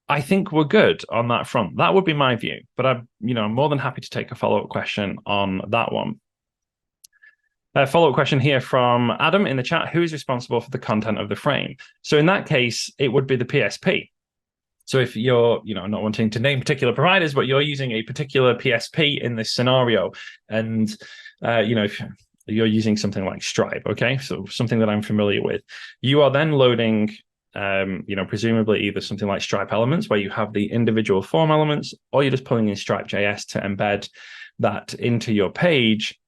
I think we're good on that front. That would be my view, but I'm more than happy to take a follow-up question on that one. A follow-up question here from Adam in the chat. Who is responsible for the content of the frame? So in that case, it would be the PSP. So if you're, not wanting to name particular providers, but you're using a particular PSP in this scenario, and if you're using something like Stripe, okay, so something that I'm familiar with, you are then loading, presumably either something like Stripe elements, where you have the individual form elements, or you're just pulling in Stripe.js to embed that into your page.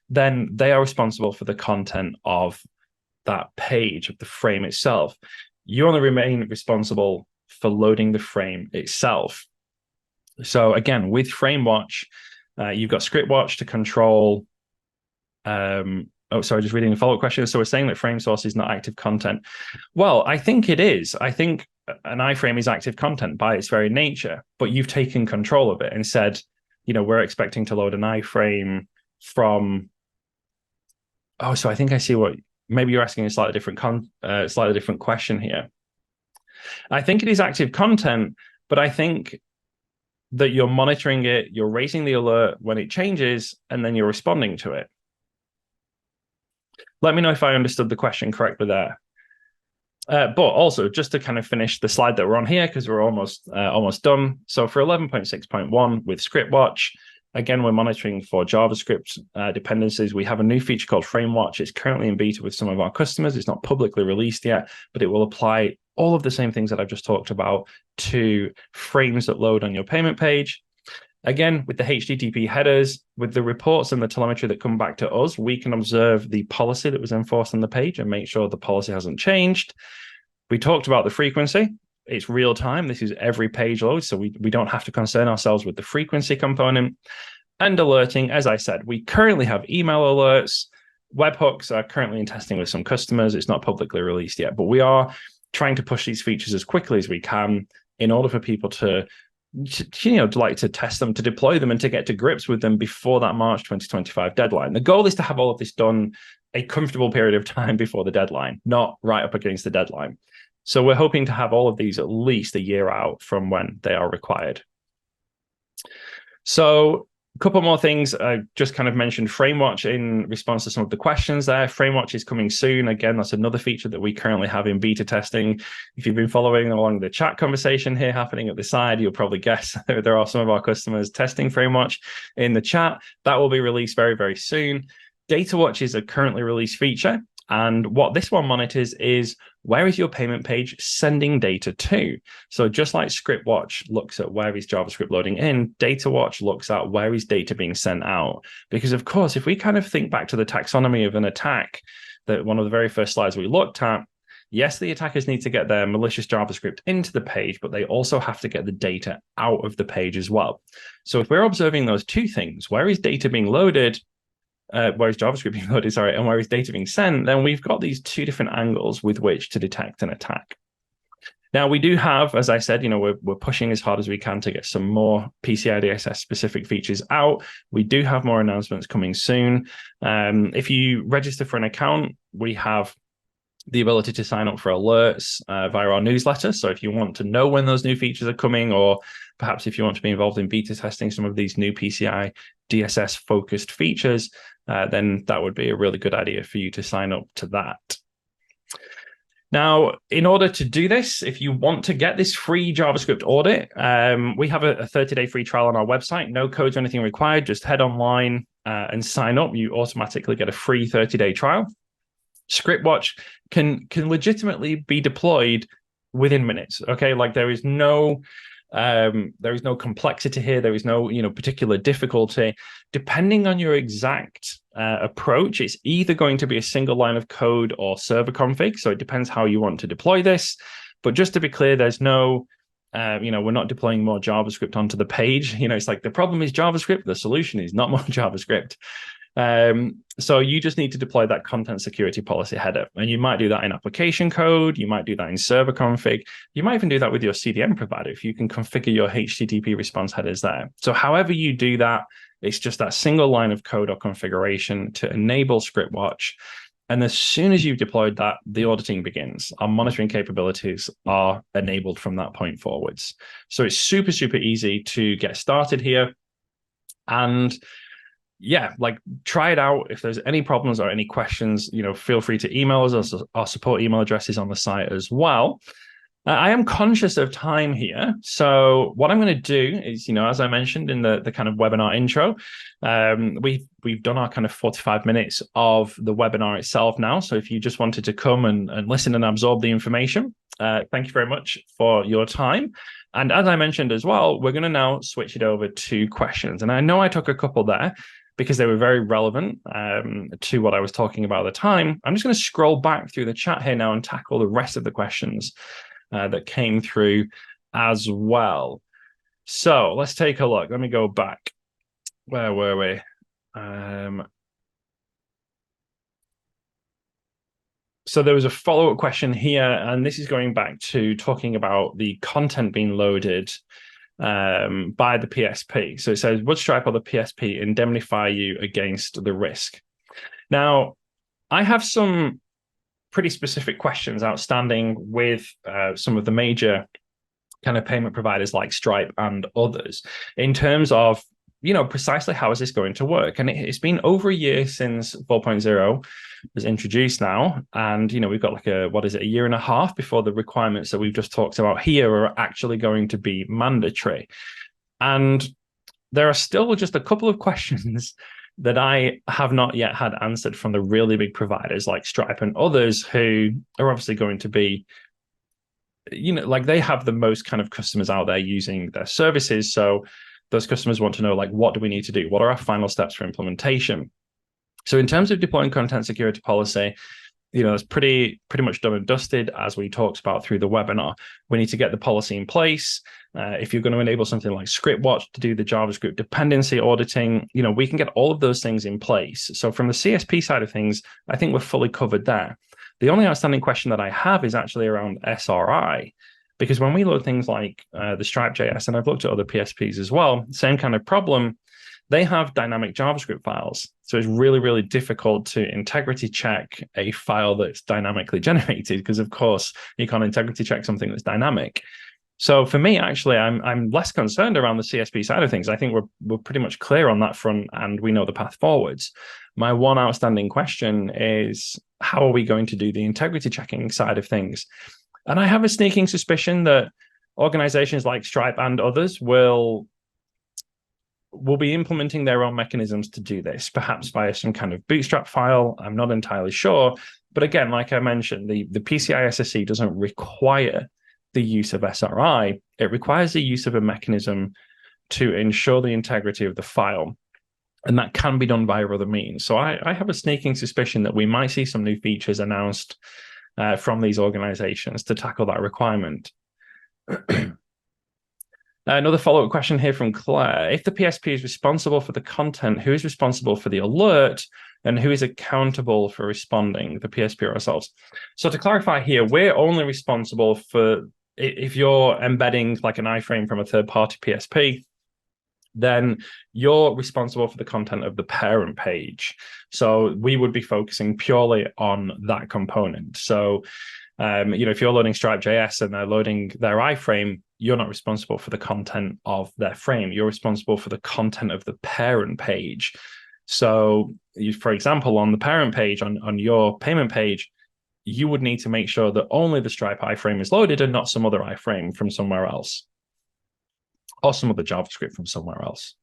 Then they are responsible for the content of that page, of the frame itself. You only remain responsible for loading the frame itself. So again, with FrameWatch, you've got ScriptWatch to control. Just reading the follow-up question. So we're saying that frame source is not active content. Well, I think it is. I think an iframe is active content by its very nature, but you've taken control of it and said, we're expecting to load an iframe from. Oh, so I think I see what maybe you're asking a slightly different question here. I think it is active content, but I think that you're monitoring it, you're raising the alert when it changes, and then you're responding to it. Let me know if I understood the question correctly there. But also, just to kind of finish the slide that we're on here, because we're almost done. So for 11.6.1 with ScriptWatch, again, we're monitoring for JavaScript dependencies. We have a new feature called FrameWatch. It's currently in beta with some of our customers. It's not publicly released yet, but it will apply all of the same things that I've just talked about to frames that load on your payment page. Again, with the HTTP headers, with the reports and the telemetry that come back to us, we can observe the policy that was enforced on the page and make sure the policy hasn't changed. We talked about the frequency. It's real time. This is every page load, so we don't have to concern ourselves with the frequency component. And alerting, as I said, we currently have email alerts. Webhooks are currently in testing with some customers. It's not publicly released yet, but we are trying to push these features as quickly as we can in order for people to like to test them, to deploy them, and to get to grips with them before that March 2025 deadline. The goal is to have all of this done a comfortable period of time before the deadline, not right up against the deadline. So we're hoping to have all of these at least a year out from when they are required. So a couple more things. I just kind of mentioned FrameWatch in response to some of the questions there. FrameWatch is coming soon. Again, that's another feature that we currently have in beta testing. If you've been following along the chat conversation here happening at the side, you'll probably guess there are some of our customers testing FrameWatch in the chat. That will be released very, very soon. DataWatch is a currently released feature. And what this one monitors is, where is your payment page sending data to? So just like ScriptWatch looks at where is JavaScript loading in, DataWatch looks at where is data being sent out. Because of course, if we kind of think back to the taxonomy of an attack, that one of the very first slides we looked at, yes, the attackers need to get their malicious JavaScript into the page, but they also have to get the data out of the page as well. So if we're observing those two things, where is data being loaded, where is JavaScript being loaded, sorry, and where is data being sent, then we've got these two different angles with which to detect an attack. Now, we do have, as I said, we're pushing as hard as we can to get some more PCI DSS specific features out. We do have more announcements coming soon. If you register for an account, we have the ability to sign up for alerts via our newsletter. So if you want to know when those new features are coming, or perhaps if you want to be involved in beta testing some of these new PCI DSS focused features, then that would be a really good idea for you to sign up to that. Now, in order to do this, if you want to get this free JavaScript audit, we have a 30-day free trial on our website. No codes or anything required. Just head online and sign up. You automatically get a free 30-day trial. ScriptWatch can legitimately be deployed within minutes. Okay, like there is no complexity here. There is no particular difficulty. Depending on your exact approach, it's either going to be a single line of code or server config. So it depends how you want to deploy this. But just to be clear, there's no we're not deploying more JavaScript onto the page. It's like the problem is JavaScript. The solution is not more JavaScript. So you just need to deploy that content security policy header, and you might do that in application code, you might do that in server config, you might even do that with your CDN provider if you can configure your HTTP response headers there. So however you do that, it's just that single line of code or configuration to enable ScriptWatch. And as soon as you've deployed that, the auditing begins. Our monitoring capabilities are enabled from that point forwards. So it's super, super easy to get started here. And yeah, like try it out. If there's any problems or any questions, feel free to email us. Our support email address is on the site as well. I am conscious of time here. So what I'm going to do is, as I mentioned in the kind of webinar intro, we've done our kind of 45 minutes of the webinar itself now. So if you just wanted to come and listen and absorb the information, thank you very much for your time. And as I mentioned as well, we're going to now switch it over to questions. And I know I took a couple there because they were very relevant to what I was talking about at the time. I'm just going to scroll back through the chat here now and tackle the rest of the questions that came through as well. So let's take a look. Let me go back. Where were we? So there was a follow-up question here, and this is going back to talking about the content being loaded by the PSP. So it says, would Stripe or the PSP indemnify you against the risk? Now, I have some pretty specific questions outstanding with some of the major kind of payment providers like Stripe and others in terms of, precisely how is this going to work? And it's been over a year since 4.0 was introduced now. And, we've got like a year and a half before the requirements that we've just talked about here are actually going to be mandatory. And there are still just a couple of questions that I have not yet had answered from the really big providers like Stripe and others who are obviously going to be, like they have the most kind of customers out there using their services. So those customers want to know, like, what do we need to do? What are our final steps for implementation? So in terms of deploying content security policy, it's pretty much done and dusted, as we talked about through the webinar. We need to get the policy in place. If you're going to enable something like ScriptWatch to do the JavaScript dependency auditing, we can get all of those things in place. So from the CSP side of things, I think we're fully covered there. The only outstanding question that I have is actually around SRI, because when we load things like the Stripe.js, and I've looked at other PSPs as well, same kind of problem. They have dynamic JavaScript files. So it's really, really difficult to integrity check a file that's dynamically generated, because of course you can't integrity check something that's dynamic. So for me, actually, I'm less concerned around the CSP side of things. I think we're pretty much clear on that front, and we know the path forwards. My one outstanding question is, how are we going to do the integrity checking side of things? And I have a sneaking suspicion that organizations like Stripe and others will be implementing their own mechanisms to do this, perhaps via some kind of bootstrap file. I'm not entirely sure. But again, like I mentioned, the PCI DSS doesn't require the use of SRI. It requires the use of a mechanism to ensure the integrity of the file. And that can be done via other means. So I have a sneaking suspicion that we might see some new features announced from these organizations to tackle that requirement. Another follow-up question here from Claire. If the PSP is responsible for the content, who is responsible for the alert, and who is accountable for responding, the PSP or ourselves? So to clarify here, we're only responsible for, if you're embedding like an iframe from a third-party PSP, then you're responsible for the content of the parent page. So we would be focusing purely on that component. So if you're loading Stripe.js and they're loading their iframe, you're not responsible for the content of their frame. You're responsible for the content of the parent page. So for example, on the parent page, on your payment page, you would need to make sure that only the Stripe iframe is loaded and not some other iframe from somewhere else, or some other JavaScript from somewhere else.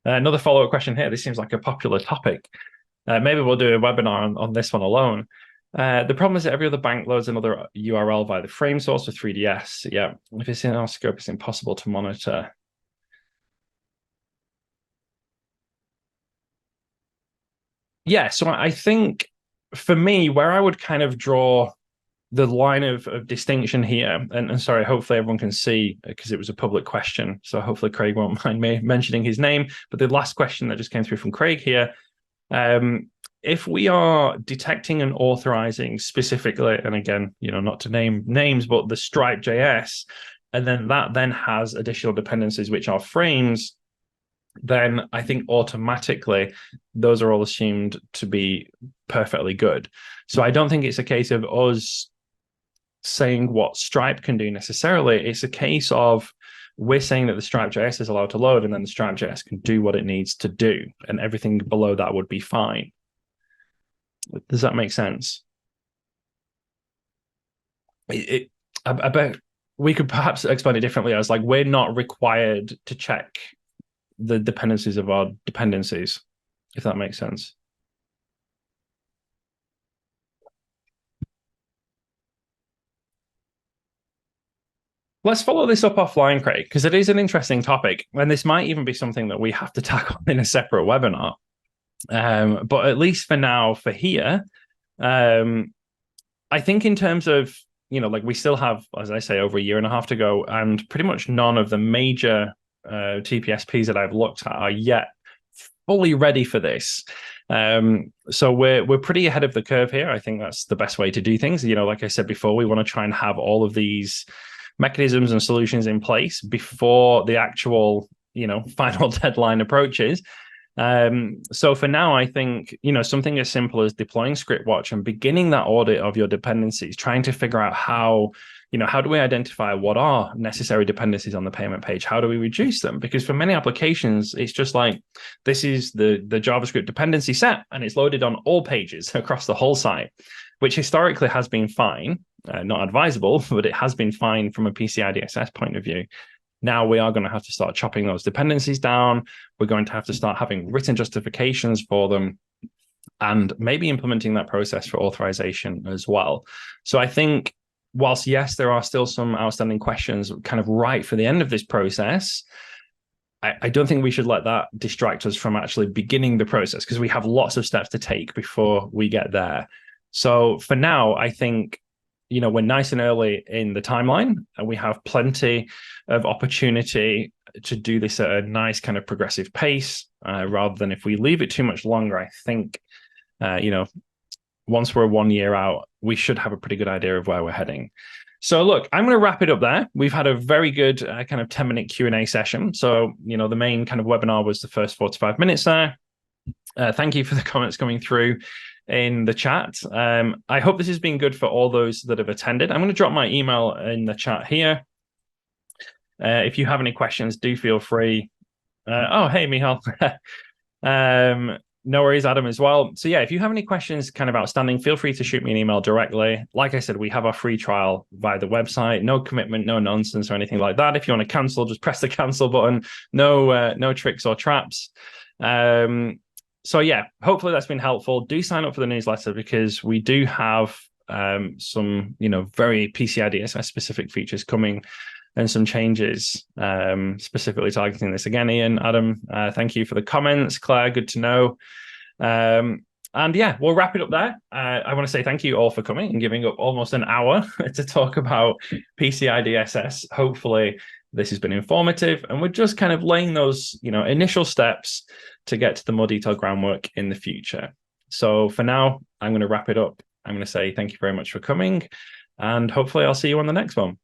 Another follow-up question here. This seems like a popular topic. Maybe we'll do a webinar on this one alone. The problem is that every other bank loads another URL via the frame source for 3DS. Yeah, if it's in our scope, it's impossible to monitor. Yeah, so I think for me, where I would kind of draw the line of distinction here, and sorry, hopefully everyone can see, because it was a public question, so hopefully Craig won't mind me mentioning his name, but the last question that just came through from Craig here, if we are detecting and authorizing specifically, and again, not to name names, but the Stripe.js, and then that then has additional dependencies which are frames, then I think automatically those are all assumed to be perfectly good. So I don't think it's a case of us saying what Stripe can do necessarily. It's a case of we're saying that the Stripe.js is allowed to load, and then the Stripe.js can do what it needs to do, and everything below that would be fine. Does that make sense? I bet we could perhaps explain it differently as like, we're not required to check the dependencies of our dependencies, if that makes sense. Let's follow this up offline, Craig, because it is an interesting topic, and this might even be something that we have to tackle in a separate webinar. But at least for now, for here, I think in terms of, like we still have, as I say, over a year and a half to go, and pretty much none of the major TPSPs that I've looked at are yet fully ready for this. So we're pretty ahead of the curve here. I think that's the best way to do things. Like I said before, we want to try and have all of these mechanisms and solutions in place before the actual, final deadline approaches. So for now, I think, something as simple as deploying ScriptWatch and beginning that audit of your dependencies, trying to figure out how how do we identify what are necessary dependencies on the payment page? How do we reduce them? Because for many applications, it's just like, this is the JavaScript dependency set, and it's loaded on all pages across the whole site, which historically has been fine, not advisable, but it has been fine from a PCI DSS point of view. Now we are going to have to start chopping those dependencies down. We're going to have to start having written justifications for them, and maybe implementing that process for authorization as well. So I think, whilst yes, there are still some outstanding questions kind of right for the end of this process, I don't think we should let that distract us from actually beginning the process, because we have lots of steps to take before we get there. So for now, I think, we're nice and early in the timeline, and we have plenty of opportunity to do this at a nice kind of progressive pace, rather than if we leave it too much longer. I think, once we're 1 year out, we should have a pretty good idea of where we're heading. So look, I'm going to wrap it up there. We've had a very good kind of 10-minute Q&A session. So, the main kind of webinar was the first 45 minutes there. Thank you for the comments coming through in the chat. I hope this has been good for all those that have attended. I'm going to drop my email in the chat here. If you have any questions, do feel free. Oh, hey, Michal. No worries, Adam, as well. So yeah, if you have any questions kind of outstanding, feel free to shoot me an email directly. Like I said, we have our free trial via the website. No commitment, no nonsense or anything like that. If you want to cancel, just press the cancel button. No tricks or traps. So yeah, hopefully that's been helpful. Do sign up for the newsletter, because we do have some, very PCI DSS specific features coming, and some changes specifically targeting this. Again, Ian, Adam, thank you for the comments. Claire, good to know. And yeah, we'll wrap it up there. I want to say thank you all for coming and giving up almost an hour to talk about PCI DSS. Hopefully this has been informative, and we're just kind of laying those, initial steps to get to the more detailed groundwork in the future. So for now, I'm going to wrap it up. I'm going to say thank you very much for coming, and hopefully I'll see you on the next one.